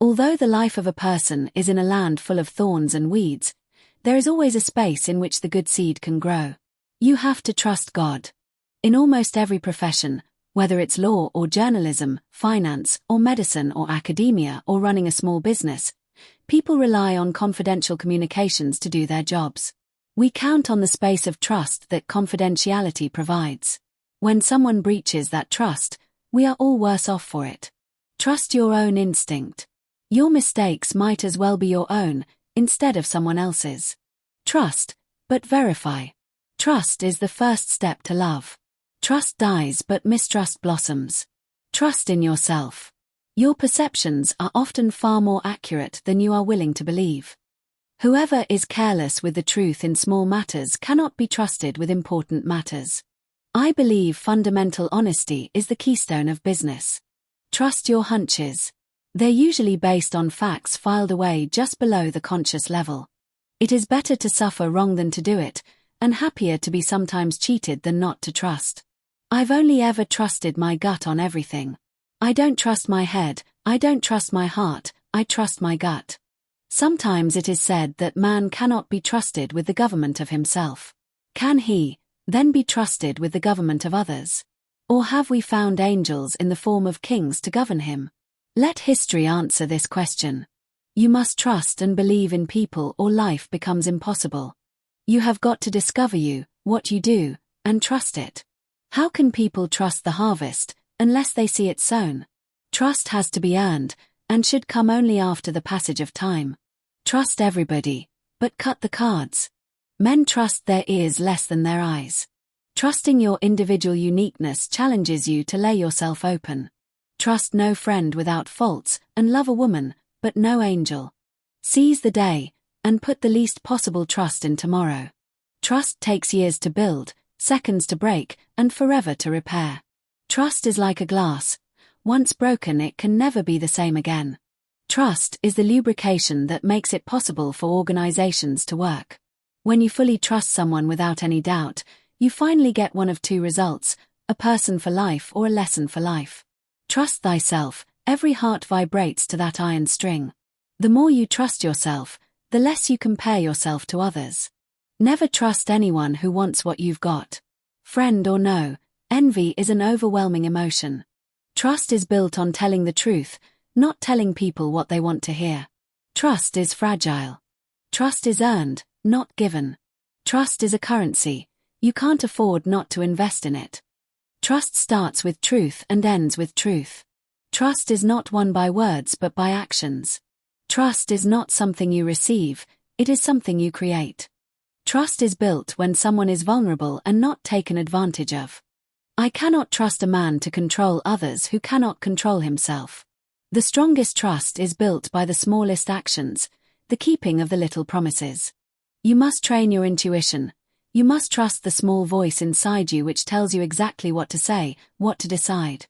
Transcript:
Although the life of a person is in a land full of thorns and weeds, there is always a space in which the good seed can grow. You have to trust God. In almost every profession, whether it's law or journalism, finance or medicine or academia or running a small business, people rely on confidential communications to do their jobs. We count on the space of trust that confidentiality provides. When someone breaches that trust, we are all worse off for it. Trust your own instinct. Your mistakes might as well be your own, instead of someone else's. Trust, but verify. Trust is the first step to love. Trust dies but mistrust blossoms. Trust in yourself. Your perceptions are often far more accurate than you are willing to believe. Whoever is careless with the truth in small matters cannot be trusted with important matters. I believe fundamental honesty is the keystone of business. Trust your hunches. They're usually based on facts filed away just below the conscious level. It is better to suffer wrong than to do it, and happier to be sometimes cheated than not to trust. I've only ever trusted my gut on everything. I don't trust my head, I don't trust my heart, I trust my gut. Sometimes it is said that man cannot be trusted with the government of himself. Can he, then, be trusted with the government of others? Or have we found angels in the form of kings to govern him? Let history answer this question. You must trust and believe in people or life becomes impossible. You have got to discover you, what you do, and trust it. How can people trust the harvest, unless they see it sown? Trust has to be earned, and should come only after the passage of time. Trust everybody, but cut the cards. Men trust their ears less than their eyes. Trusting your individual uniqueness challenges you to lay yourself open. Trust no friend without faults, and love a woman, but no angel. Seize the day, and put the least possible trust in tomorrow. Trust takes years to build, seconds to break, and forever to repair. Trust is like a glass. Once broken, it can never be the same again. Trust is the lubrication that makes it possible for organizations to work. When you fully trust someone without any doubt, you finally get one of two results: a person for life or a lesson for life. Trust thyself. Every heart vibrates to that iron string. The more you trust yourself, the less you compare yourself to others. Never trust anyone who wants what you've got. Friend or no, envy is an overwhelming emotion. Trust is built on telling the truth, not telling people what they want to hear. Trust is fragile. Trust is earned, not given. Trust is a currency. You can't afford not to invest in it. Trust starts with truth and ends with truth. Trust is not won by words but by actions. Trust is not something you receive, it is something you create. Trust is built when someone is vulnerable and not taken advantage of. I cannot trust a man to control others who cannot control himself. The strongest trust is built by the smallest actions, the keeping of the little promises. You must train your intuition. You must trust the small voice inside you which tells you exactly what to say, what to decide.